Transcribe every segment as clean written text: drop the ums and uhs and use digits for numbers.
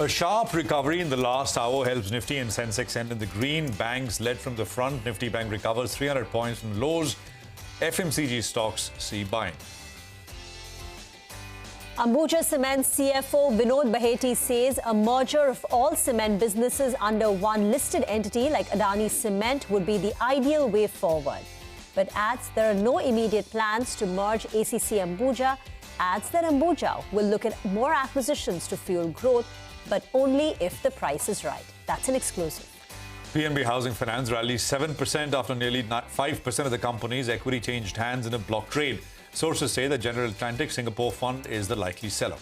A sharp recovery in the last hour helps Nifty and Sensex end in the green. Banks led from the front. Nifty Bank recovers 300 points from lows. FMCG stocks see buying. Ambuja Cement CFO Vinod Bahety says a merger of all cement businesses under one listed entity like Adani Cement would be the ideal way forward. But adds there are no immediate plans to merge ACC Ambuja. Adds that Ambuja will look at more acquisitions to fuel growth, but only if the price is right. That's an exclusive. PNB Housing Finance rallies 7% after nearly 5% of the company's equity changed hands in a block trade. Sources say the General Atlantic Singapore fund is the likely seller.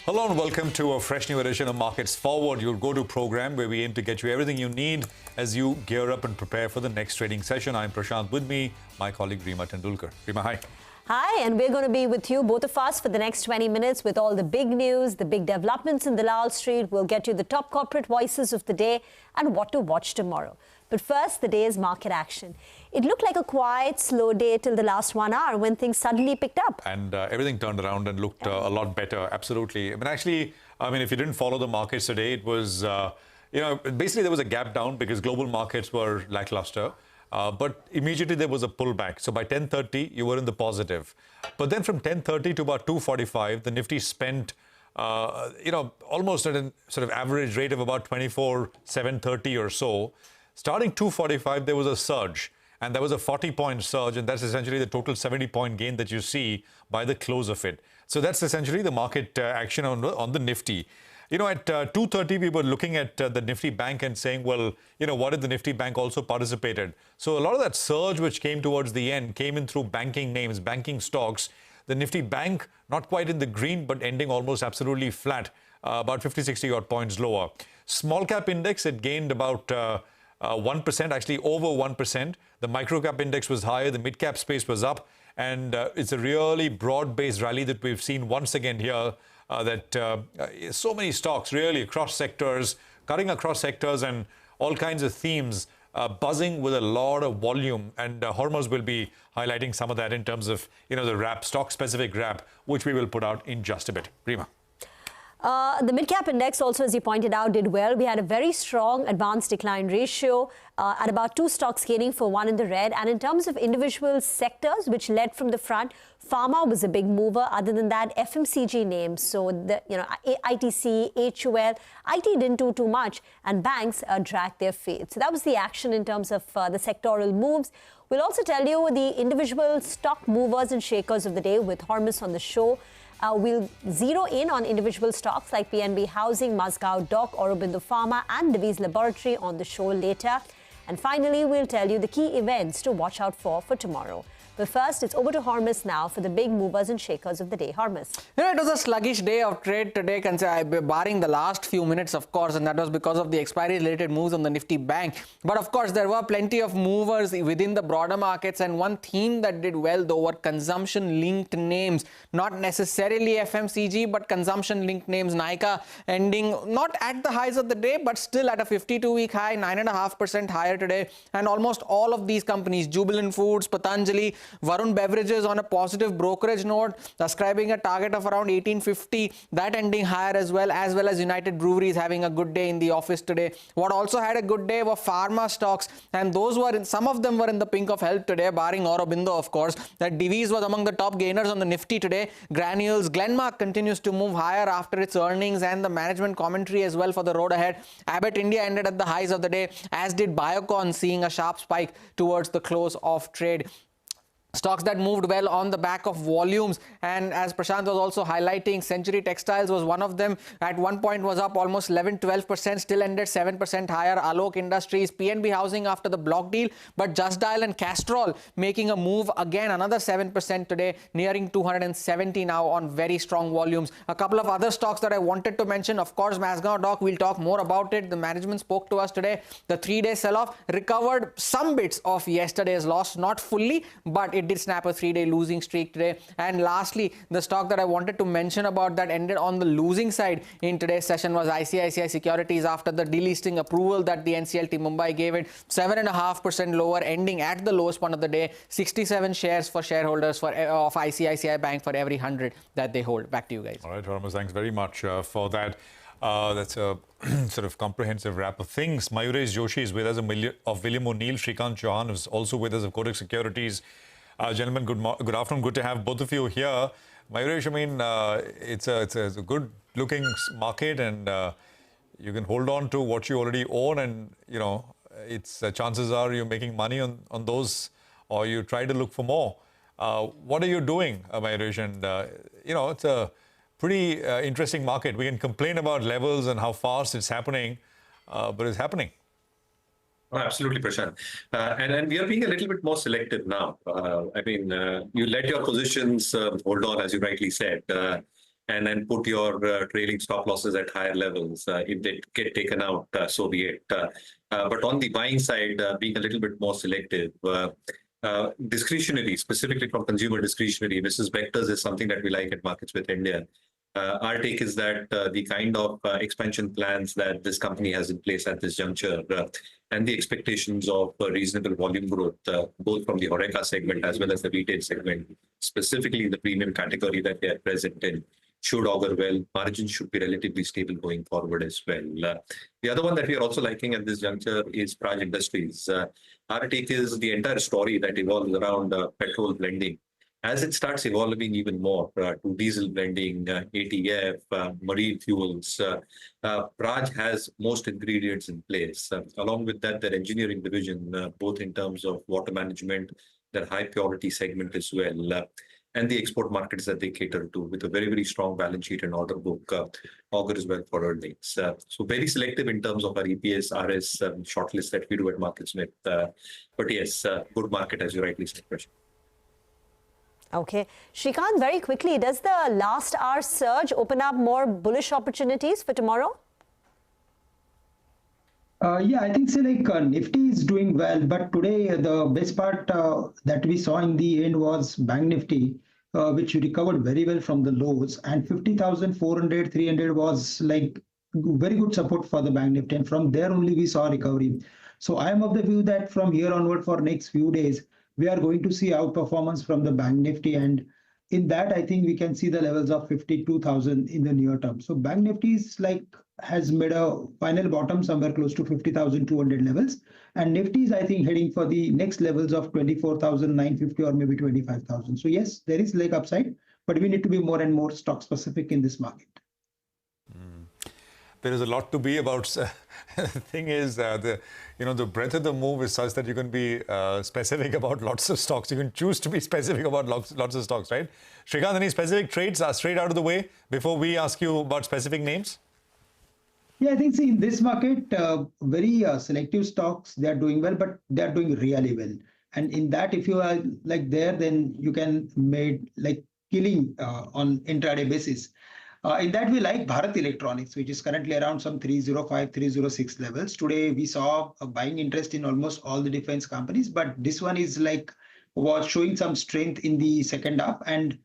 Hello and welcome to a fresh new edition of Markets Forward, your go-to program where we aim to get you everything you need as you gear up and prepare for the next trading session. I'm Prashant, with me, my colleague Reema Tendulkar. Reema, hi. Hi, and we're going to be with you, both of us, for the next 20 minutes with all the big news, the big developments in the Lal Street. We'll get you the top corporate voices of the day and what to watch tomorrow. But first, the day's market action. It looked like a quiet, slow day till the last 1 hour when things suddenly picked up. And everything turned around and looked a lot better, absolutely. If you didn't follow the markets today, it was, basically there was a gap down because global markets were lackluster. But immediately there was a pullback. So by 10:30, you were in the positive. But then from 10:30 to about 2:45, the Nifty spent, almost at a sort of average rate of about 24,730 or so. Starting 2:45, there was a surge. And there was a 40-point surge. And that's essentially the total 70-point gain that you see by the close of it. So that's essentially the market action on the Nifty. At 2:30, we were looking at the Nifty Bank and saying, well, what if the Nifty Bank also participated? So a lot of that surge which came towards the end came in through banking names, banking stocks. The Nifty Bank, not quite in the green, but ending almost absolutely flat, about 50, 60 odd points lower. Small cap index, it gained about 1%, actually over 1%. The micro cap index was higher, the mid cap space was up. And it's a really broad-based rally that we've seen once again here. So many stocks really across sectors, cutting across sectors and all kinds of themes, buzzing with a lot of volume. And Hormuz will be highlighting some of that in terms of, the wrap, stock-specific wrap, which we will put out in just a bit. Reema. The mid-cap index also, as you pointed out, did well. We had a very strong advanced decline ratio at about 2 stocks gaining for 1 in the red. And in terms of individual sectors, which led from the front, Pharma was a big mover. Other than that, FMCG names, so ITC, HUL, IT didn't do too much, and banks dragged their feet. So that was the action in terms of the sectoral moves. We'll also tell you the individual stock movers and shakers of the day with Hormuz on the show. We'll zero in on individual stocks like PNB Housing, Mazagon Dock, Aurobindo Pharma and Divi's Laboratory on the show later. And finally, we'll tell you the key events to watch out for tomorrow. But first, it's over to Hormuz now for the big movers and shakers of the day. Hormuz. It was a sluggish day of trade today, barring the last few minutes, of course, and that was because of the expiry-related moves on the Nifty Bank. But, of course, there were plenty of movers within the broader markets, and one theme that did well, though, were consumption-linked names. Not necessarily FMCG, but consumption-linked names. Nykaa ending not at the highs of the day, but still at a 52-week high, 9.5% higher today. And almost all of these companies, Jubilant Foods, Patanjali, Varun Beverages on a positive brokerage note, ascribing a target of around 1850, that ending higher as well as United Breweries having a good day in the office today. What also had a good day were pharma stocks, and some of them were in the pink of health today, barring Aurobindo, of course. That Divi's was among the top gainers on the Nifty today. Granules, Glenmark continues to move higher after its earnings and the management commentary as well for the road ahead. Abbott India ended at the highs of the day, as did Biocon, seeing a sharp spike towards the close of trade. Stocks that moved well on the back of volumes, and as Prashant was also highlighting, Century Textiles was one of them. At one point was up almost 11-12%, still ended 7% higher. Alok Industries, PNB Housing after the block deal, but Just Dial and Castrol making a move again, another 7% today, nearing 270 now on very strong volumes. A couple of other stocks that I wanted to mention, of course, Mazagon Dock, we'll talk more about it. The management spoke to us today. The 3-day sell-off recovered some bits of yesterday's loss, not fully, but market did snap a 3-day losing streak today. And lastly, the stock that I wanted to mention about that ended on the losing side in today's session was ICICI Securities after the delisting approval that the NCLT Mumbai gave it. 7.5% lower, ending at the lowest point of the day. 67 shares for shareholders of ICICI Bank for every 100 that they hold. Back to you guys. All right, Thomas, thanks very much for that. That's a sort of comprehensive wrap of things. Mayuresh, Joshi is with us of William O'Neill. Shrikant, Chouhan is also with us of Kotak Securities. Gentlemen, good afternoon. Good to have both of you here. Mayuresh, I mean, it's a good-looking market, and you can hold on to what you already own, and it's chances are you're making money on those, or you try to look for more. What are you doing, Mayuresh? And it's a pretty interesting market. We can complain about levels and how fast it's happening, but it's happening. Oh, absolutely, Prashant. And we are being a little bit more selective now. You let your positions hold on, as you rightly said, and then put your trailing stop losses at higher levels. If they get taken out, so be it. But on the buying side, being a little bit more selective. Discretionary, specifically from consumer discretionary, Mrs. Vectors is something that we like at Markets with India. Our take is that the kind of expansion plans that this company has in place at this juncture and the expectations of reasonable volume growth, both from the HoReCa segment as well as the retail segment, specifically in the premium category that they are present in, should augur well. Margins should be relatively stable going forward as well. The other one that we are also liking at this juncture is Praj Industries. Our take is the entire story that evolves around petrol blending. As it starts evolving even more to diesel blending, ATF, marine fuels, Praj has most ingredients in place. Along with that, their engineering division, both in terms of water management, their high purity segment as well, and the export markets that they cater to, with a very, very strong balance sheet and order book, augurs well for earnings. So very selective in terms of our EPS, RS shortlist that we do at Markets With. But yes, good market, as you rightly said, Prashant. Okay. Shrikant, very quickly, does the last hour surge open up more bullish opportunities for tomorrow? Yeah, I think Nifty is doing well, but today the best part that we saw in the end was Bank Nifty, which recovered very well from the lows, and 50,400, 300 was very good support for the Bank Nifty, and from there only we saw recovery. So I am of the view that from here onward for next few days, we are going to see outperformance from the Bank Nifty, and in that I think we can see the levels of 52,000 in the near term. So Bank Nifty is has made a final bottom somewhere close to 50,200 levels, and Nifty is I think heading for the next levels of 24,950 or maybe 25,000. So yes, there is upside, but we need to be more and more stock specific in this market. There is a lot to be about. The thing is, the breadth of the move is such that you can be specific about lots of stocks. You can choose to be specific about lots of stocks, right? Shrikant, any specific trades are straight out of the way before we ask you about specific names? Yeah, I think in this market, very selective stocks, they are doing well, but they are doing really well. And in that, if you are there, then you can make killing on intraday basis. In that, we like Bharat Electronics, which is currently around some 305, 306 levels. Today, we saw a buying interest in almost all the defense companies, but this one is was showing some strength in the second half. And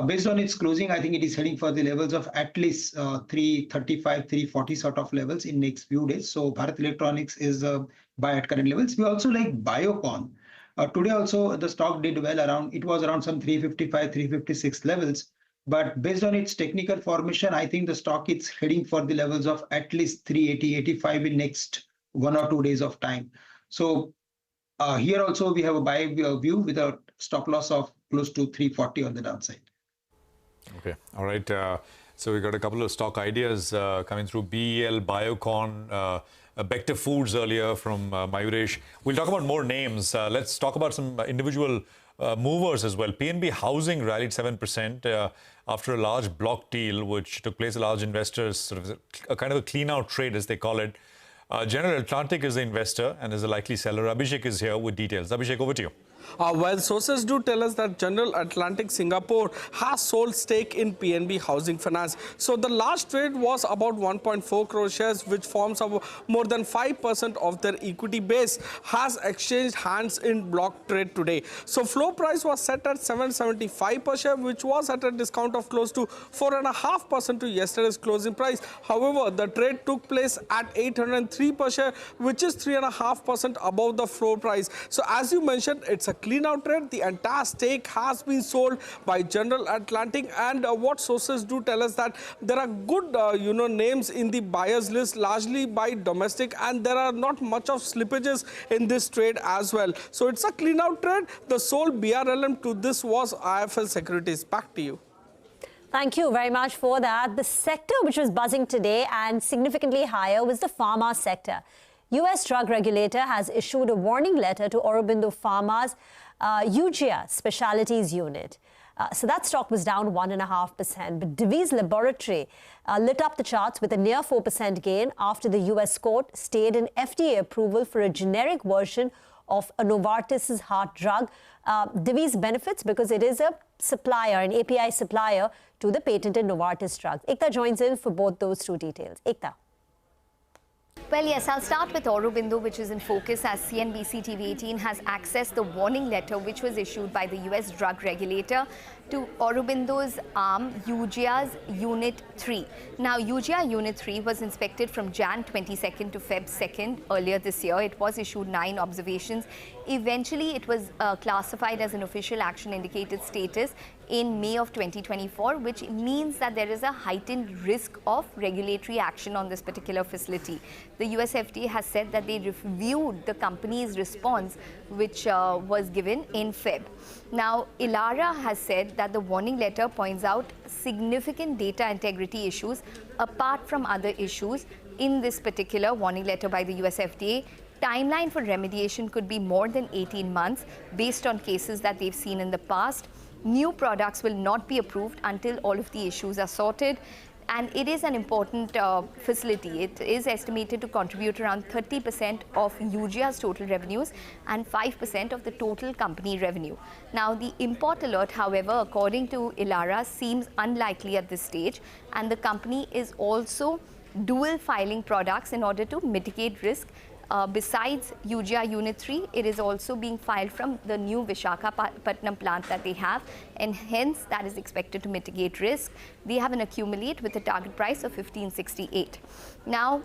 based on its closing, I think it is heading for the levels of at least 335, 340 sort of levels in next few days. So Bharat Electronics is a buy at current levels. We also like Biocon. Today also, the stock did well it was around some 355, 356 levels. But based on its technical formation, I think the stock is heading for the levels of at least 380, 85 in next 1 or 2 days of time. So here also we have a buy view with a stop loss of close to 340 on the downside. Okay, all right. So we got a couple of stock ideas coming through. BEL, Biocon, Bector Foods earlier from Mayuresh. We'll talk about more names. Let's talk about some individual movers as well. PNB Housing rallied 7% after a large block deal which took place. Large investors, sort of a kind of a clean out trade as they call it. General Atlantic is the investor and is a likely seller. Abhishek is here with details. Abhishek, over to you. While sources do tell us that General Atlantic Singapore has sold stake in PNB Housing Finance. So the last trade was about 1.4 crore shares, which forms more than 5% of their equity base, has exchanged hands in block trade today. So floor price was set at 775 per share, which was at a discount of close to 4.5% to yesterday's closing price. However, the trade took place at 803 per share, which is 3.5% above the floor price. So as you mentioned, it's a clean out trade. The entire stake has been sold by General Atlantic, and what sources do tell us that there are good names in the buyers list, largely by domestic, and there are not much of slippages in this trade as well. So it's a clean out trade. The sole BRLM to this was IIFL Securities. Back to you. Thank you very much for that. The sector which was buzzing today and significantly higher was the pharma sector. US drug regulator has issued a warning letter to Aurobindo Pharma's Ambuja specialties unit. So that stock was down 1.5%. But Divi's laboratory lit up the charts with a near 4% gain after the US court stayed in FDA approval for a generic version of a Novartis' heart drug. Divi's benefits because it is a supplier, an API supplier to the patented Novartis drugs. Ekta joins in for both those two details. Ekta. Well, yes, I'll start with Aurobindo, which is in focus as CNBC TV18 has accessed the warning letter which was issued by the US drug regulator to Aurobindo's arm, Ambuja's Unit 3. Now, Ambuja Unit 3 was inspected from Jan 22nd to Feb 2nd earlier this year. It was issued 9 observations. Eventually, it was classified as an official action indicated status in May of 2024, which means that there is a heightened risk of regulatory action on this particular facility. The US FDA has said that they reviewed the company's response, which was given in Feb. Now, Elara has said that the warning letter points out significant data integrity issues apart from other issues in this particular warning letter by the US FDA. Timeline for remediation could be more than 18 months based on cases that they've seen in the past. New products will not be approved until all of the issues are sorted. And it is an important facility. It is estimated to contribute around 30% of Ambuja's total revenues and 5% of the total company revenue. Now, the import alert, however, according to Elara, seems unlikely at this stage. And the company is also dual filing products in order to mitigate risk. Besides Ambuja Unit 3, it is also being filed from the new Visakhapatnam plant that they have, and hence that is expected to mitigate risk. They have an accumulate with a target price of 1568. Now,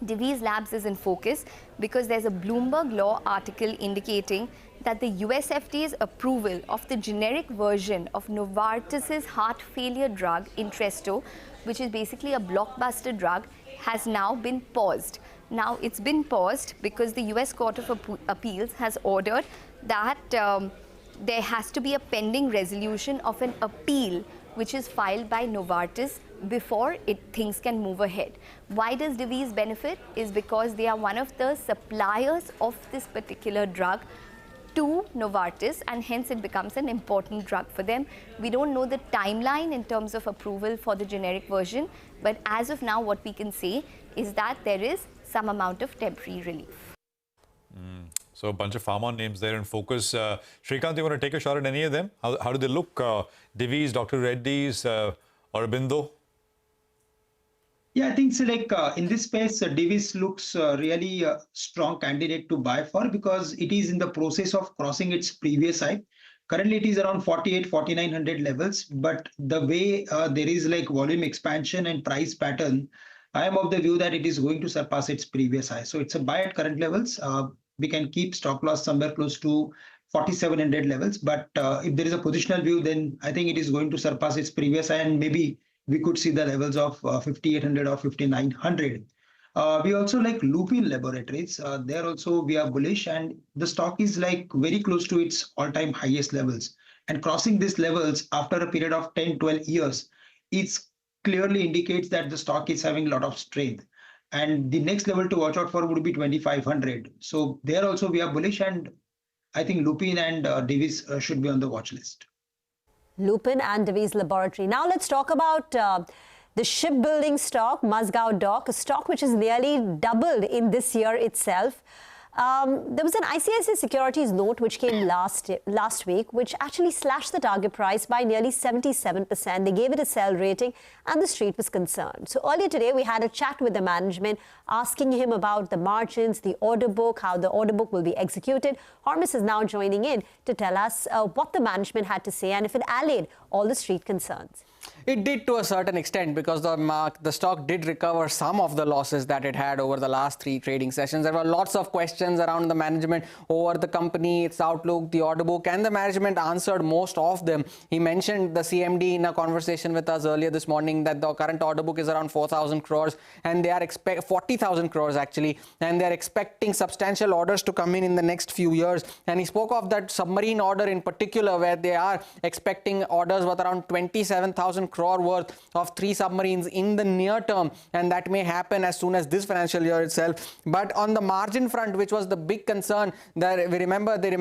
Divi's Labs is in focus because there's a Bloomberg Law article indicating that the US FDA's approval of the generic version of Novartis' heart failure drug, Entresto, which is basically a blockbuster drug, has now been paused. Now, it's been paused because the US Court of Appeals has ordered that there has to be a pending resolution of an appeal which is filed by Novartis before things can move ahead. Why does Divi's benefit? Is because they are one of the suppliers of this particular drug to Novartis, and hence it becomes an important drug for them. We don't know the timeline in terms of approval for the generic version, but as of now, what we can say is that there is some amount of temporary relief. So a bunch of pharma names there in focus. Shrikant, you want to take a shot at any of them? How do they look? Divi's, Dr. Reddy's, Aurobindo? Yeah, I think so, like in this space, Divi's looks really a strong candidate to buy for because it is in the process of crossing its previous high. Currently, it is around 4,900 levels, but the way there is like volume expansion and price pattern, I am of the view that it is going to surpass its previous high. So it's a buy at current levels. We can keep stop loss somewhere close to 4,700 levels. But if there is a positional view, then I think it is going to surpass its previous high, and maybe we could see the levels of 5,800 or 5,900. We also like Lupin Laboratories. There also we are bullish, and the stock is like very close to its all-time highest levels. And crossing these levels after a period of 10, 12 years, it's clearly indicates that the stock is having a lot of strength. And the next level to watch out for would be 2,500. So there also we are bullish, and I think Lupin and Divi's should be on the watch list. Lupin and Divi's Laboratory. Now let's talk about the shipbuilding stock, Mazagon Dock, a stock which has nearly doubled in this year itself. There was an ICICI Securities note which came last week, which actually slashed the target price by nearly 77%. They gave it a sell rating, and the street was concerned. So earlier today, we had a chat with the management, asking him about the margins, the order book, how the order book will be executed. Hormus is now joining in to tell us what the management had to say and if it allayed all the street concerns. It did to a certain extent, because the stock did recover some of the losses that it had over the last 3 trading sessions. There were lots of questions around the management over the company, its outlook, the order book, and the management answered most of them. He mentioned, the CMD, in a conversation with us earlier this morning, that the current order book is around 4,000 crores and they are 40,000 crores actually, and they are expecting substantial orders to come in the next few years. And he spoke of that submarine order in particular, where they are expecting orders worth around 27,000 crore worth of 3 submarines in the near term, and that may happen as soon as this financial year itself. But on the margin front, which was the big concern, that they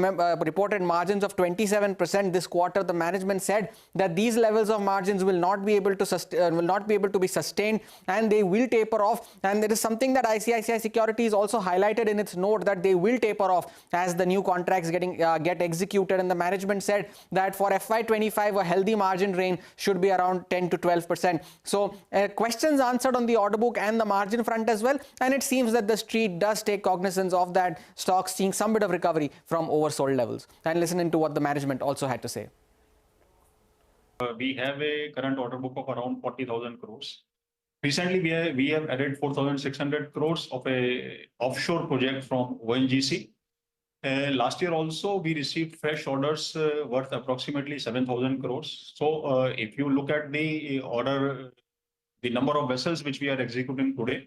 reported margins of 27% this quarter. The management said that these levels of margins will not be able to be sustained, and they will taper off. And there is something that ICICI Securities also highlighted in its note, that they will taper off as the new contracts get executed. And the management said that for FY25, a healthy margin range should be around 10 to 12%. So questions answered on the order book and the margin front as well. And it seems that the street does take cognizance of that, stock seeing some bit of recovery from oversold levels. And listening to what the management also had to say. We have a current order book of around 40,000 crores. Recently, we have added 4,600 crores of a offshore project from ONGC. Last year also, we received fresh orders worth approximately 7,000 crores. So if you look at the number of vessels which we are executing today,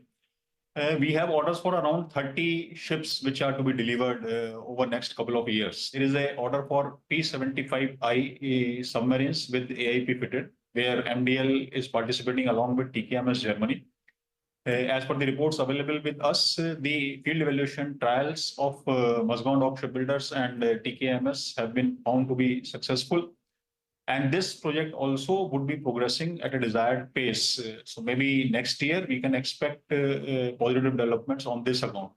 we have orders for around 30 ships which are to be delivered over next couple of years. There is an order for P75I submarines with AIP fitted, where MDL is participating along with TKMS Germany. As per the reports available with us, the field evaluation trials of Mazagon Dock Shipbuilders and TKMS have been found to be successful. And this project also would be progressing at a desired pace. So maybe next year we can expect positive developments on this account.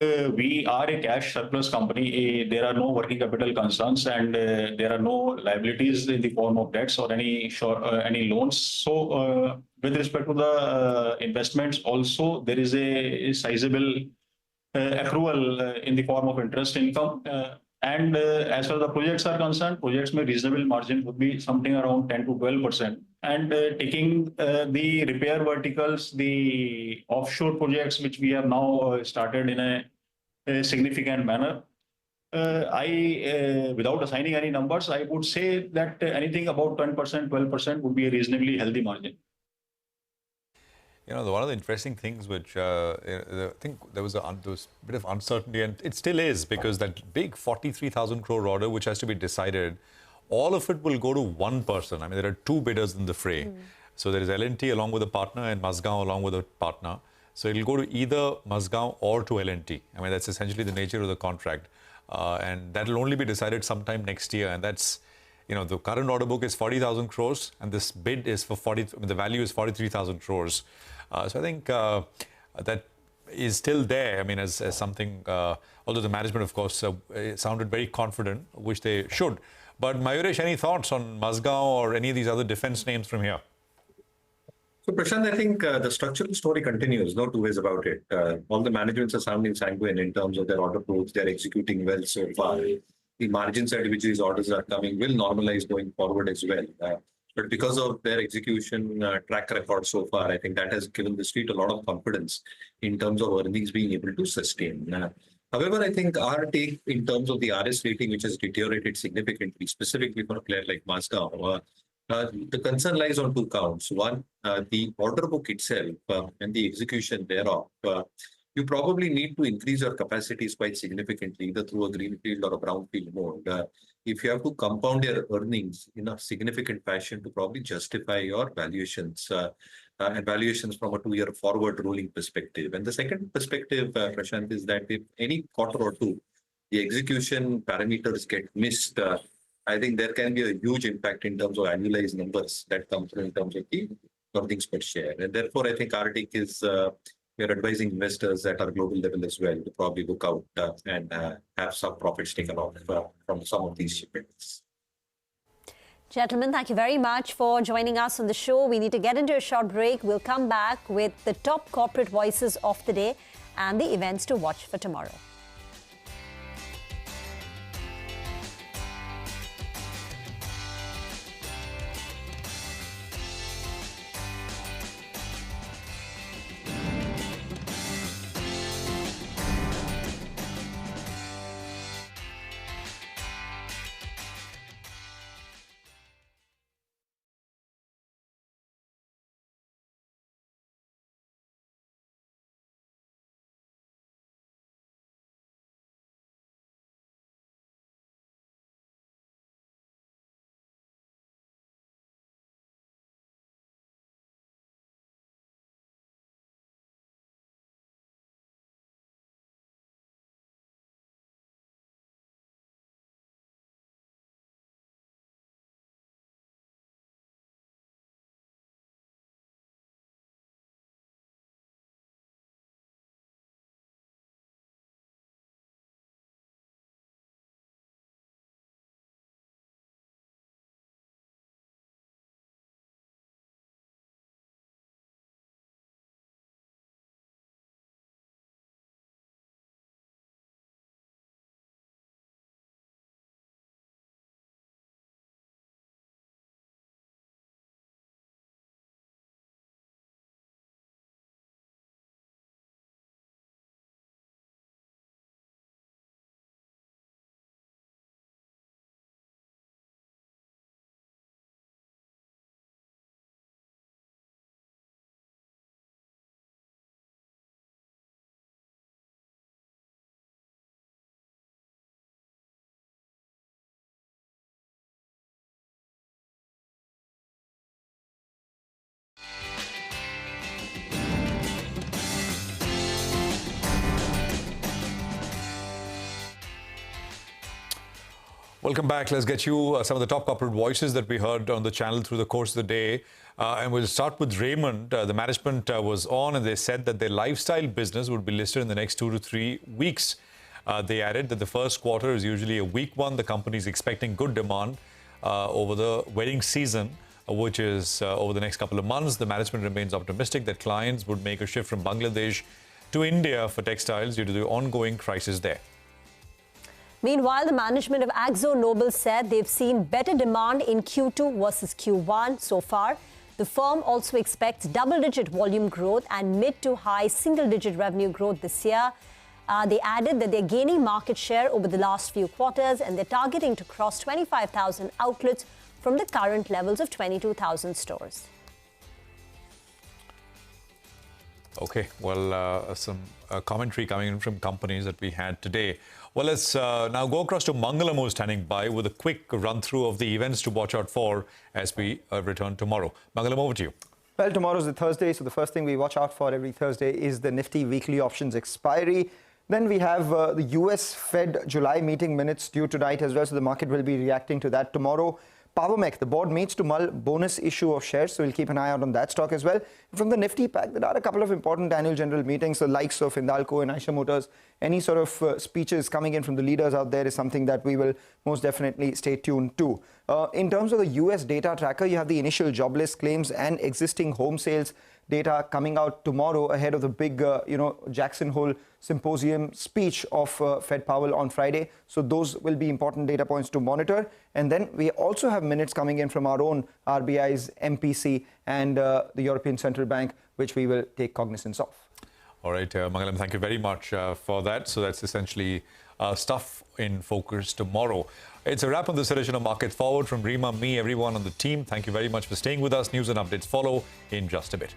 We are a cash surplus company. There are no working capital concerns, and there are no liabilities in the form of debts or any loans. So with respect to the investments also, there is a sizable accrual in the form of interest income. And as far as the projects are concerned, projects may reasonable margin would be something around 10 to 12%. And taking the repair verticals, the offshore projects, which we have now started in a significant manner, without assigning any numbers, I would say that anything about 10%, 12% would be a reasonably healthy margin. You know, one of the interesting things which I think there was a bit of uncertainty, and it still is, because that big 43,000 crore order which has to be decided, all of it will go to one person. I mean, there are 2 bidders in the fray. So there is L&T along with a partner and Mazagon along with a partner. So it will go to either Mazagon or to L&T. I mean, that's essentially the nature of the contract. And that will only be decided sometime next year. And that's, you know, the current order book is 40,000 crores and this bid is for the value is 43,000 crores. So I think that is still there. I mean, as something, although the management, of course, sounded very confident, which they should. But Mayuresh, any thoughts on Mazagon or any of these other defense names from here? So Prashant, I think the structural story continues, no two ways about it. All the managements are sounding sanguine in terms of their order books. They're executing well so far. The margins at which these orders are coming will normalize going forward as well. But because of their execution track record so far, I think that has given the street a lot of confidence in terms of earnings being able to sustain. However, I think our take in terms of the RS rating, which has deteriorated significantly, specifically for a player like Mazagon, the concern lies on 2 counts. One, the order book itself and the execution thereof. You probably need to increase your capacities quite significantly, either through a greenfield or a brownfield mode. If you have to compound your earnings in a significant fashion to probably justify your valuations, and valuations from a 2-year forward rolling perspective. And the second perspective, Prashant, is that if any quarter or two, the execution parameters get missed, I think there can be a huge impact in terms of annualized numbers that come through in terms of the earnings per share. And therefore, I think our take is we are advising investors at our global level as well to probably look out and have some profits taken off from some of these shipments. Gentlemen, thank you very much for joining us on the show. We need to get into a short break. We'll come back with the top corporate voices of the day and the events to watch for tomorrow. Welcome back. Let's get you some of the top corporate voices that we heard on the channel through the course of the day. And we'll start with Raymond. The management was on and they said that their lifestyle business would be listed in the next 2 to 3 weeks. They added that the first quarter is usually a weak one. The company is expecting good demand over the wedding season, which is over the next couple of months. The management remains optimistic that clients would make a shift from Bangladesh to India for textiles due to the ongoing crisis there. Meanwhile, the management of Akzo Nobel said they've seen better demand in Q2 versus Q1 so far. The firm also expects double-digit volume growth and mid to high single-digit revenue growth this year. They added that they're gaining market share over the last few quarters and they're targeting to cross 25,000 outlets from the current levels of 22,000 stores. Okay, well, some commentary coming in from companies that we had today. Well, let's now go across to Mangalam, who's standing by with a quick run-through of the events to watch out for as we return tomorrow. Mangalam, over to you. Well, tomorrow's the Thursday, so the first thing we watch out for every Thursday is the Nifty weekly options expiry. Then we have the US Fed July meeting minutes due tonight as well, so the market will be reacting to that tomorrow. Powermech, the board meets to mull bonus issue of shares, so we'll keep an eye out on that stock as well. From the Nifty pack, there are a couple of important annual general meetings, the likes of Hindalco and Eicher Motors. Any sort of speeches coming in from the leaders out there is something that we will most definitely stay tuned to. In terms of the US data tracker, you have the initial jobless claims and existing home sales data coming out tomorrow ahead of the big, Jackson Hole symposium speech of Fed Powell on Friday. So those will be important data points to monitor. And then we also have minutes coming in from our own RBI's MPC and the European Central Bank, which we will take cognizance of. All right, Mangalam, thank you very much for that. So that's essentially stuff in focus tomorrow. It's a wrap on this edition of Markets Forward from Rima, me, everyone on the team. Thank you very much for staying with us. News and updates follow in just a bit.